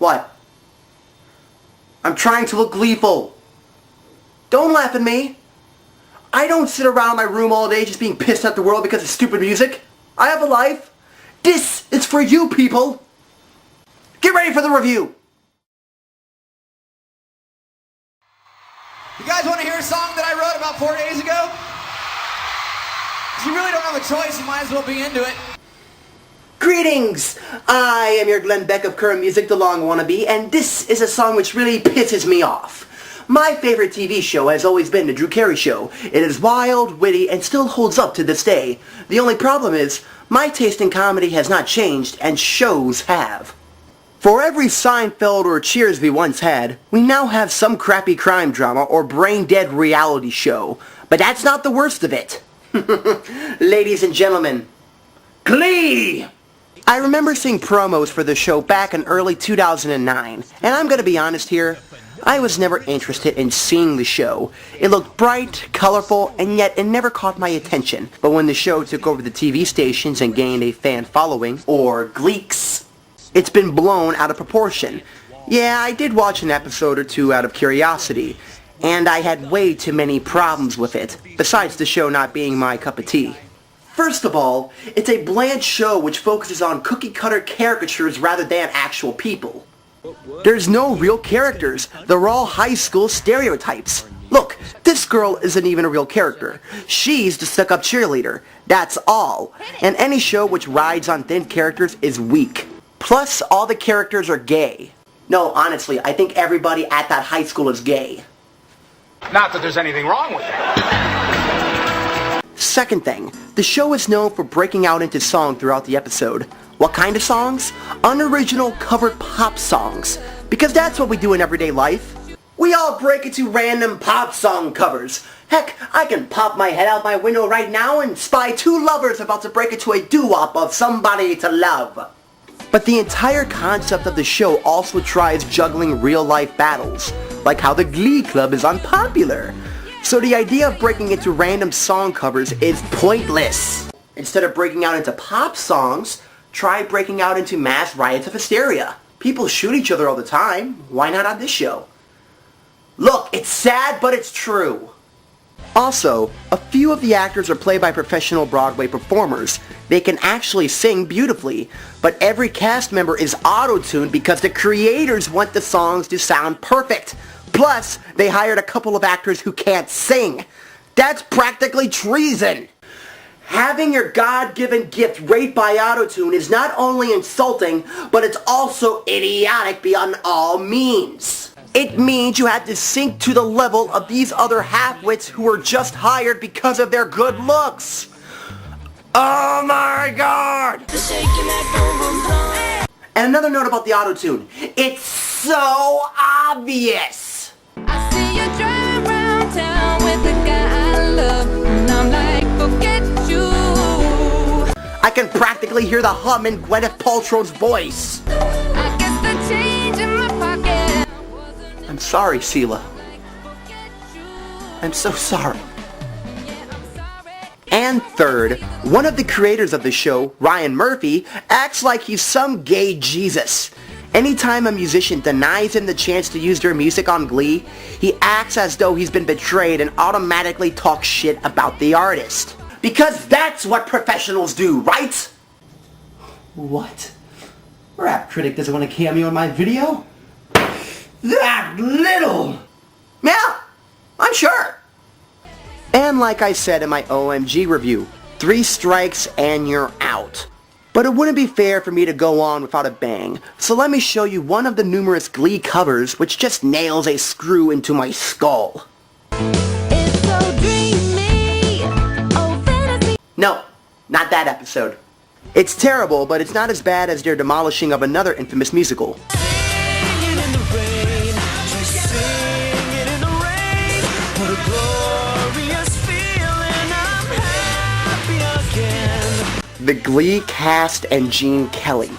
What? I'm trying to look gleeful. Don't laugh at me. I don't sit around my room all day just being pissed at the world because of stupid music. I have a life. This is for you people. Get ready for the review. You guys want to hear a song that I wrote about 4 days ago? Because you really don't have a choice, you might as well be into it. Greetings! I am your Glenn Beck of Current Music, the Long Wannabe, and this is a song which really pisses me off. My favorite TV show has always been The Drew Carey Show. It is wild, witty, and still holds up to this day. The only problem is, my taste in comedy has not changed, and shows have. For every Seinfeld or Cheers we once had, we now have some crappy crime drama or brain-dead reality show. But that's not the worst of it. Ladies and gentlemen, Glee! I remember seeing promos for the show back in early 2009, and I'm gonna be honest here, I was never interested in seeing the show. It looked bright, colorful, and yet it never caught my attention. But when the show took over the TV stations and gained a fan following, or Gleeks, it's been blown out of proportion. Yeah, I did watch an episode or two out of curiosity, and I had way too many problems with it, besides the show not being my cup of tea. First of all, it's a bland show which focuses on cookie-cutter caricatures rather than actual people. There's no real characters. They're all high school stereotypes. Look, this girl isn't even a real character. She's the stuck-up cheerleader. That's all. And any show which rides on thin characters is weak. Plus, all the characters are gay. No, honestly, I think everybody at that high school is gay. Not that there's anything wrong with that. Second thing, the show is known for breaking out into song throughout the episode. What kind of songs? Unoriginal covered pop songs. Because that's what we do in everyday life. We all break into random pop song covers. Heck, I can pop my head out my window right now and spy two lovers about to break into a doo-wop of Somebody to Love. But the entire concept of the show also tries juggling real-life battles, like how the Glee Club is unpopular. So the idea of breaking into random song covers is pointless. Instead of breaking out into pop songs, try breaking out into mass riots of hysteria. People shoot each other all the time. Why not on this show? Look, it's sad, but it's true. Also, a few of the actors are played by professional Broadway performers. They can actually sing beautifully, but every cast member is auto-tuned because the creators want the songs to sound perfect. Plus, they hired a couple of actors who can't sing. That's practically treason. Having your God-given gift raped by autotune is not only insulting, but it's also idiotic beyond all means. It means you have to sink to the level of these other half-wits who were just hired because of their good looks. Oh my God! And another note about the autotune. It's so obvious! I see you drive around town with the guy I love, and I'm like, forget you. I can practically hear the hum in Gwyneth Paltrow's voice. I guess the change in my pocket. I'm sorry, Sheila. I'm so sorry. And third, one of the creators of the show, Ryan Murphy, acts like he's some gay Jesus. Anytime a musician denies him the chance to use their music on Glee, he acts as though he's been betrayed and automatically talks shit about the artist. Because that's what professionals do, right? What? Rap critic doesn't want a cameo in my video? That little! Yeah, I'm sure. And like I said in my OMG review, 3 strikes and you're out. But it wouldn't be fair for me to go on without a bang, so let me show you one of the numerous Glee covers which just nails a screw into my skull. It's so dreamy. Oh, fantasy. No, not that episode. It's terrible, but it's not as bad as their demolishing of another infamous musical. Singing in the rain, just singing in the rain. What a glorious feeling, I'm happy again. The Glee cast and Gene Kelly.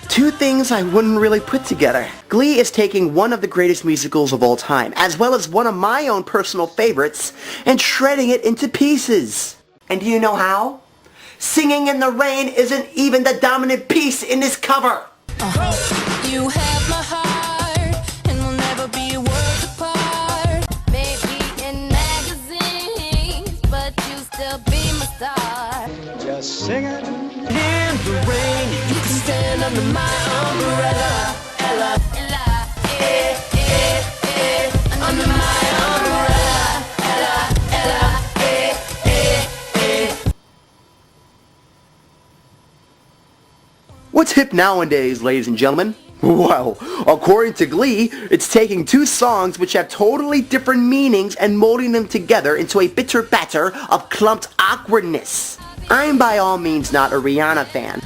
2 things I wouldn't really put together. Glee is taking one of the greatest musicals of all time, as well as one of my own personal favorites, and shredding it into pieces. And do you know how? Singing in the Rain isn't even the dominant piece in this cover. You have my heart. singing in the rain. You can stand under my umbrella, Ella, Ella, under my umbrella, Ella, Ella, What's hip nowadays, ladies and gentlemen? Well, according to Glee, it's taking two songs which have totally different meanings and molding them together into a bitter batter of clumped awkwardness. I'm by all means not a Rihanna fan.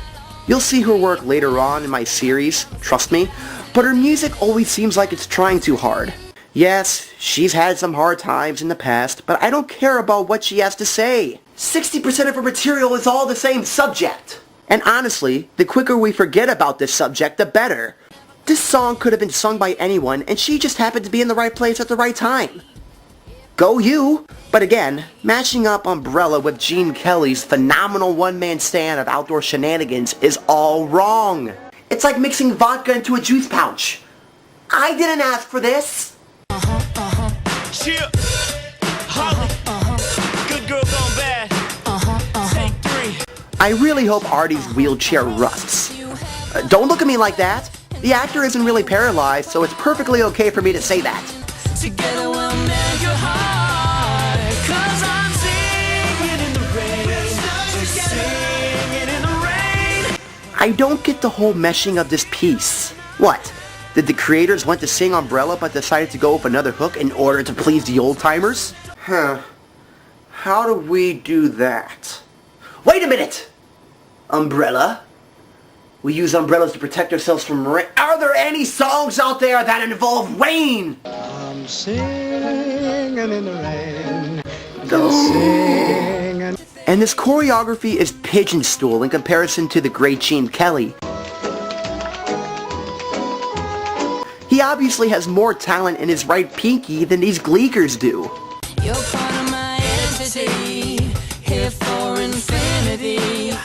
You'll see her work later on in my series, trust me, but her music always seems like it's trying too hard. Yes, she's had some hard times in the past, but I don't care about what she has to say. 60% of her material is all the same subject. And honestly, the quicker we forget about this subject, the better. This song could have been sung by anyone, and she just happened to be in the right place at the right time. Go you! But again, matching up Umbrella with Gene Kelly's phenomenal one-man stand of outdoor shenanigans is all wrong. It's like mixing vodka into a juice pouch. I didn't ask for this. Cheer. Holly. Good girl gone bad. Take 3. I really hope Artie's wheelchair rusts. Don't look at me like that. The actor isn't really paralyzed, so it's perfectly okay for me to say that. Together we'll make your heart. 'Cause I'm singing in the rain. Just singing in the rain. I don't get the whole meshing of this piece. What? Did the creators want to sing Umbrella but decided to go with another hook in order to please the old-timers? Huh. How do we do that? Wait a minute! Umbrella? We use umbrellas to protect ourselves from rain. Are there any songs out there that involve rain? I'm singing in the rain. Just singing. And this choreography is pigeon stool in comparison to the great Gene Kelly. He obviously has more talent in his right pinky than these Gleekers do. You're part of my entity, here for infinity.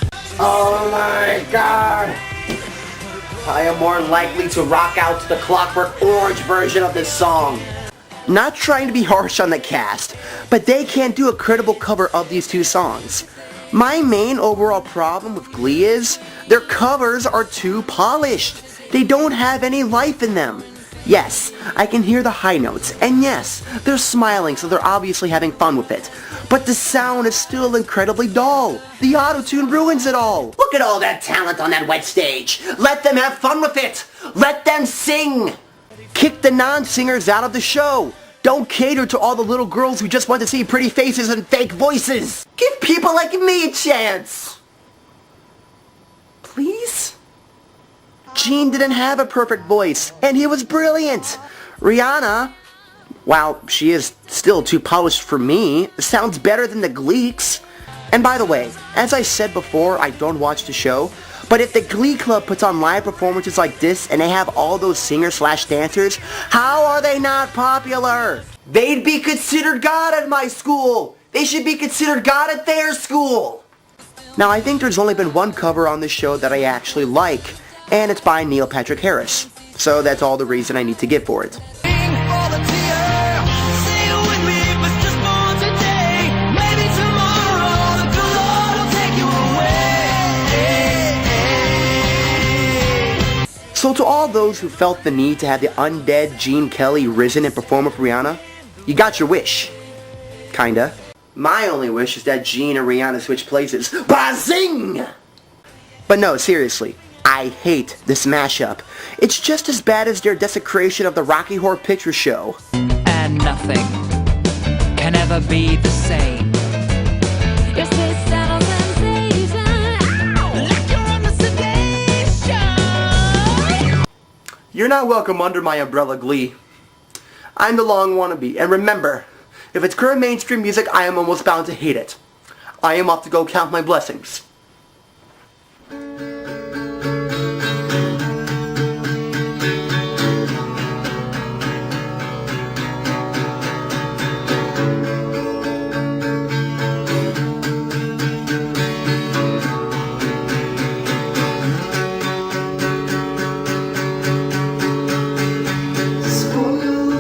Oh my god! I am more likely to rock out to the Clockwork Orange version of this song. Not trying to be harsh on the cast, but they can't do a credible cover of these two songs. My main overall problem with Glee is their covers are too polished. They don't have any life in them. Yes, I can hear the high notes, and yes, they're smiling, so they're obviously having fun with it. But the sound is still incredibly dull. The auto-tune ruins it all. Look at all that talent on that wet stage. Let them have fun with it. Let them sing. Kick the non-singers out of the show. Don't cater to all the little girls who just want to see pretty faces and fake voices. Give people like me a chance. Please? Gene didn't have a perfect voice, and he was brilliant. Rihanna, while she is still too polished for me, sounds better than the Gleeks. And by the way, as I said before, I don't watch the show, but if the Glee Club puts on live performances like this and they have all those singers/dancers, how are they not popular? They'd be considered God at my school. They should be considered God at their school. Now, I think there's only been one cover on this show that I actually like, and it's by Neil Patrick Harris. So that's all the reason I need to give for it. So to all those who felt the need to have the undead Gene Kelly risen and perform with Rihanna, you got your wish. Kinda. My only wish is that Gene and Rihanna switch places. Bazing! But no, seriously. I hate this mashup. It's just as bad as their desecration of the Rocky Horror Picture Show. And nothing can ever be the same. Your sister sensation. Like you're on the sedation. You're not welcome under my umbrella, Glee. I'm the long wannabe, and remember, if it's current mainstream music, I am almost bound to hate it. I am off to go count my blessings.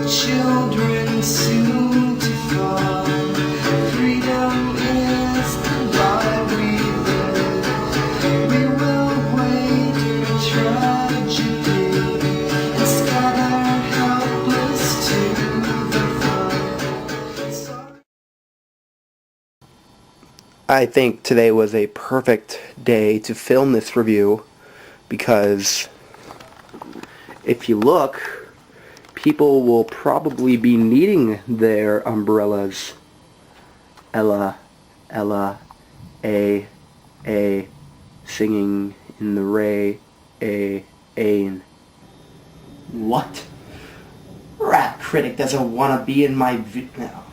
Children soon to fall. Freedom is the lie we live. I think today was a perfect day to film this review because if you look, people will probably be needing their umbrellas. Ella, A, singing in the rain. What? Rap critic doesn't want to be in my video.